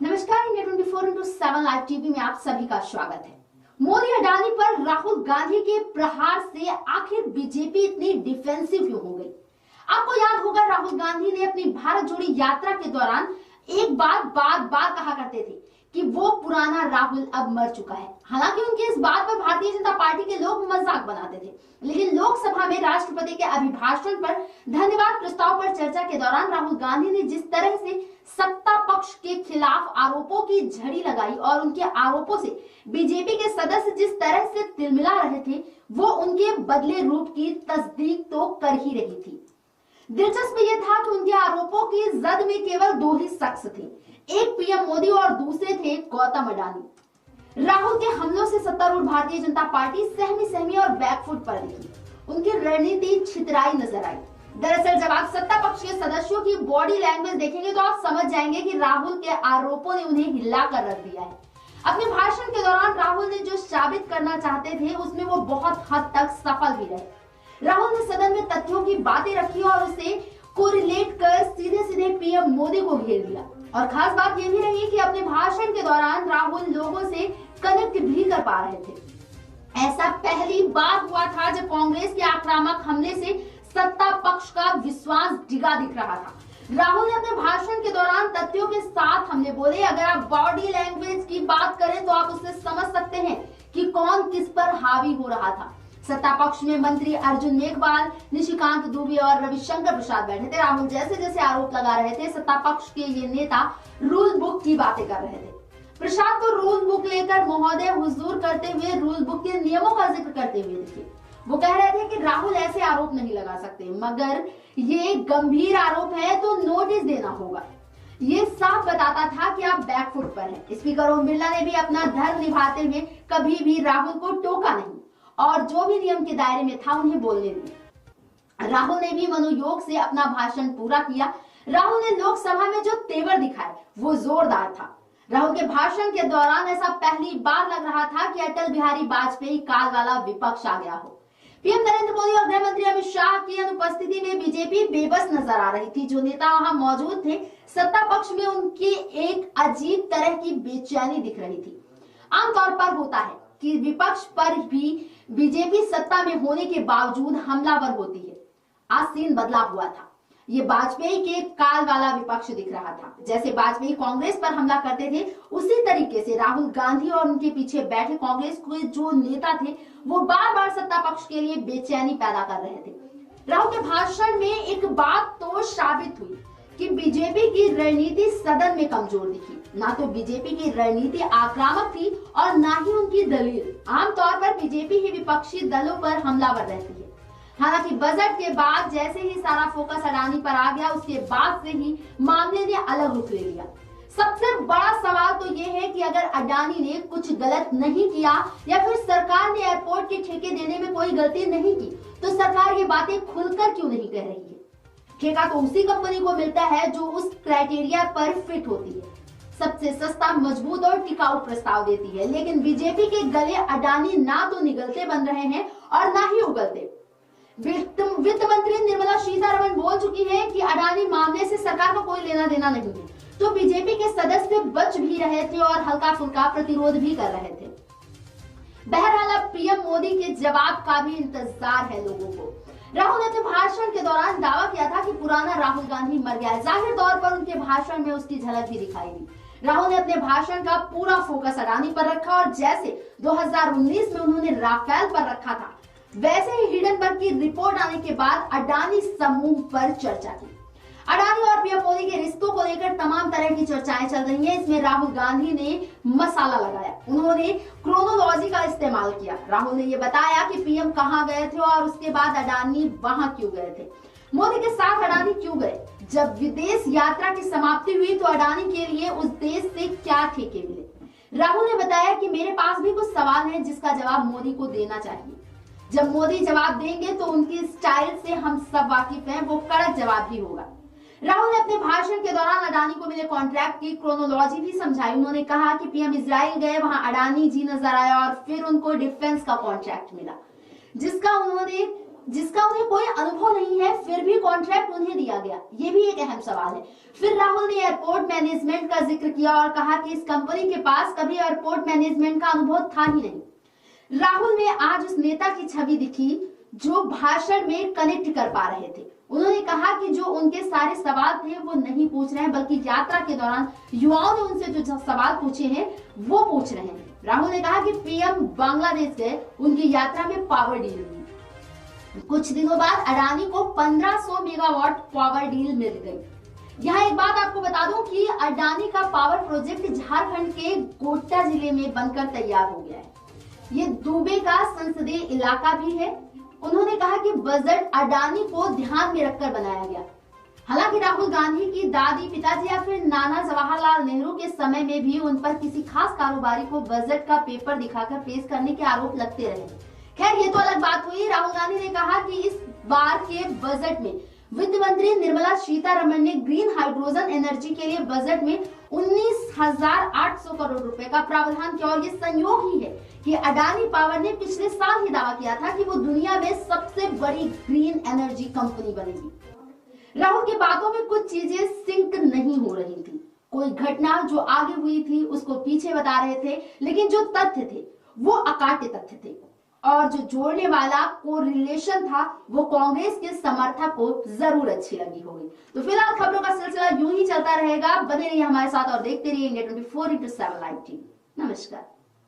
नमस्कार, India 24/7 live TV में आप सभी का स्वागत है। मोदी अडानी पर राहुल गांधी के प्रहार से आखिर बीजेपी इतनी डिफेंसिव क्यों हो गई? आपको याद होगा, राहुल गांधी ने अपनी भारत जोड़ी यात्रा के दौरान एक बात बार बार कहा करते थे कि वो पुराना राहुल अब मर चुका है। हालांकि उनके इस बात पर भारतीय जनता पार्टी के लोग मजाक बनाते थे, लेकिन लोकसभा में राष्ट्रपति के अभिभाषण पर धन्यवाद प्रस्ताव पर चर्चा के दौरान राहुल गांधी ने जिस तरह से सत्ता पक्ष के खिलाफ आरोपों की झड़ी लगाई और उनके आरोपों से बीजेपी के सदस्य जिस तरह से तिलमिला रहे थे, वो उनके बदले रूप की तस्दीक तो कर ही रही थी। दिलचस्प ये था कि उनके आरोपों की जद में केवल दो ही शख्स थे, एक पीएम मोदी और दूसरे थे गौतम अडानी। राहुल के हमलों से सत्तारूढ़ भारतीय जनता पार्टी सहमी और बैकफुट पर दिखी। उनकी रणनीति छितराई नजर आई। दरअसल जब आप सत्ता पक्ष के सदस्यों की बॉडी लैंग्वेज देखेंगे तो आप समझ जाएंगे कि राहुल के आरोपों ने उन्हें हिला कर रख दिया है। अपने भाषण के दौरान राहुल ने जो साबित करना चाहते थे, उसमें वो बहुत हद तक सफल भी रहे। राहुल ने सदन में तथ्यों की बातें रखी और उसे कोरिलेट कर सीधे पीएम मोदी को घेर दिया। और खास बात यह भी रही कि अपने भाषण के दौरान राहुल लोगों से कनेक्ट भी कर पा रहे थे। ऐसा पहली बार हुआ था जब कांग्रेस के आक्रामक हमले से सत्ता पक्ष का विश्वास डिगा दिख रहा था। राहुल ने अपने भाषण के दौरान तथ्यों के साथ हमले बोले। अगर आप बॉडी लैंग्वेज की बात करें तो आप उससे समझ सकते हैं कि कौन किस पर हावी हो रहा था। सत्ता पक्ष में मंत्री अर्जुन मेघवाल, निशिकांत दुबे और रविशंकर प्रसाद बैठे थे। राहुल जैसे आरोप लगा रहे थे, सत्ता पक्ष के ये नेता रूल बुक की बातें कर रहे थे। प्रसाद तो रूल बुक लेकर महोदय हुजूर करते हुए रूल बुक के नियमों का जिक्र करते हुए दिखे। वो कह रहे थे कि राहुल ऐसे आरोप नहीं लगा सकते, मगर ये गंभीर आरोप है तो नोटिस देना होगा। ये साफ बताता था कि आप बैकफुट पर हैं। स्पीकर ओम बिरला ने भी अपना धर्म निभाते हुए कभी भी राहुल को टोका नहीं और जो भी नियम के दायरे में था उन्हें बोलने दिया। राहुल ने भी मनोयोग से अपना भाषण पूरा किया। राहुल ने लोकसभा में जो तेवर दिखाए वो जोरदार था। राहुल के भाषण के दौरान ऐसा पहली बार लग रहा था कि अटल बिहारी वाजपेयी काल वाला विपक्ष आ गया हो। पीएम नरेंद्र मोदी और गृह मंत्री अमित शाह की अनुपस्थिति में बीजेपी बेबस नजर आ रही थी। जो नेता वहां मौजूद थे, सत्ता पक्ष में उनकी एक अजीब तरह की बेचैनी दिख रही थी। आमतौर पर होता है कि विपक्ष पर भी बीजेपी सत्ता में होने के बावजूद हमलावर होती है। आज सीन बदला हुआ था। ये वाजपेयी के काल वाला विपक्ष दिख रहा था। जैसे वाजपेयी कांग्रेस पर हमला करते थे, उसी तरीके से राहुल गांधी और उनके पीछे बैठे कांग्रेस के जो नेता थे, वो बार बार सत्ता पक्ष के लिए बेचैनी पैदा कर रहे थे। राहुल के भाषण में एक बात तो साबित हुई कि बीजेपी की रणनीति सदन में कमजोर दिखी। ना तो बीजेपी की रणनीति आक्रामक थी और ना ही उनकी दलील। आमतौर पर बीजेपी ही विपक्षी दलों पर हमलावर रहती है। हालांकि बजट के बाद जैसे ही सारा फोकस अडानी पर आ गया, उसके बाद से ही मामले ने अलग रुख ले लिया। सबसे बड़ा सवाल तो ये है कि अगर अडानी ने कुछ गलत नहीं किया या फिर सरकार ने एयरपोर्ट के ठेके देने में कोई गलती नहीं की, तो सरकार ये बातें खुलकर क्यों नहीं कह रही है? ठेका तो उसी कंपनी को मिलता है जो उस क्राइटेरिया पर फिट होती है, सबसे सस्ता, मजबूत और टिकाऊ प्रस्ताव देती है। लेकिन बीजेपी के गले अडानी ना तो निगलते बन रहे हैं और ना ही उगलते। वित्त मंत्री निर्मला सीतारमण बोल चुकी है कि अडानी मामले से सरकार का कोई लेना देना नहीं है। तो बीजेपी के सदस्य बच भी रहे थे और हल्का फुल्का प्रतिरोध भी कर रहे थे। बहरहाल अब पीएम मोदी के जवाब का भी इंतजार है लोगों को। राहुल ने अपने भाषण के दौरान दावा किया था कि पुराना राहुल गांधी मर गया है। जाहिर तौर पर उनके भाषण में उसकी झलक भी दिखाई दी। राहुल ने अपने भाषण का पूरा फोकस अडानी पर रखा और जैसे 2019 में उन्होंने राफेल पर रखा था, वैसे ही हिडनबर्ग की रिपोर्ट आने के बाद अडानी समूह पर चर्चा की। अडानी और पीएम मोदी के रिश्तों को लेकर तमाम तरह की चर्चाएं चल रही हैं। इसमें राहुल गांधी ने मसाला लगाया। उन्होंने क्रोनोलॉजी का इस्तेमाल किया। राहुल ने यह बताया कि पीएम कहां गए थे और उसके बाद अडानी वहां क्यों गए थे। मोदी के साथ अडानी क्यों गए? जब विदेश यात्रा की समाप्ति हुई तो अडानी के लिए उस देश से क्या ठेके मिले? राहुल ने बताया कि मेरे पास भी कुछ सवाल हैं जिसका जवाब मोदी को देना चाहिए। जब मोदी जवाब देंगे तो उनकी स्टाइल से हम सब वाकिफ हैं, वो कड़क जवाब भी होगा। राहुल ने अपने भाषण के दौरान अडानी को मिले कॉन्ट्रैक्ट की क्रोनोलॉजी भी समझाई। उन्होंने कहा कि पीएम इजराइल गए, वहां अडानी जी नजर आया और फिर उनको डिफेंस का कॉन्ट्रैक्ट मिला, जिसका उन्होंने जिसका उन्हें कोई अनुभव नहीं है, फिर भी कॉन्ट्रैक्ट उन्हें दिया गया? ये भी एक अहम सवाल है। फिर राहुल ने एयरपोर्ट मैनेजमेंट का जिक्र किया और कहा कि इस कंपनी के पास कभी एयरपोर्ट मैनेजमेंट का अनुभव था ही नहीं। राहुल में आज उस नेता की छवि दिखी जो भाषण में कनेक्ट कर पा रहे थे। उन्होंने कहा कि जो उनके सारे सवाल थे वो नहीं पूछ रहे हैं, बल्कि यात्रा के दौरान युवाओं ने उनसे जो सवाल पूछे हैं वो पूछ रहे हैं। राहुल ने कहा कि पीएम बांग्लादेश गए, उनकी यात्रा में पावर डील हुई। कुछ दिनों बाद अडानी को 1500 मेगावाट पावर डील मिल गई। यहाँ एक बात आपको बता दूं कि अडानी का पावर प्रोजेक्ट झारखंड के गोड्डा जिले में बनकर तैयार हो गया है। ये दुबे का संसदीय इलाका भी है। उन्होंने कहा कि बजट अडानी को ध्यान में रखकर बनाया गया। हालांकि राहुल गांधी की दादी, पिताजी या फिर नाना जवाहरलाल नेहरू के समय में भी उन पर किसी खास कारोबारी को बजट का पेपर दिखाकर पेश करने के आरोप लगते रहे। खैर, ये तो अलग बात हुई। राहुल गांधी ने कहा कि इस बार के बजट में वित्त मंत्री निर्मला सीतारमण ने ग्रीन हाइड्रोजन एनर्जी के लिए बजट में 19,800 करोड़ रुपए का प्रावधान किया। और ये संयोग ही है कि अडानी पावर ने पिछले साल ही दावा किया था कि वो दुनिया में सबसे बड़ी ग्रीन एनर्जी कंपनी बनेगी। राहुल की बातों में कुछ चीजें सिंक नहीं हो रही थी। कोई घटना जो आगे हुई थी उसको पीछे बता रहे थे, लेकिन जो तथ्य थे वो अकाट्य तथ्य थे और जो जोड़ने वाला को रिलेशन था वो कांग्रेस के समर्थक को जरूर अच्छी लगी होगी। तो फिलहाल खबरों का सिलसिला यूं ही चलता रहेगा। बने रहिए हमारे साथ और देखते रहिए इंडिया 24x7 लाइव टीवी। नमस्कार।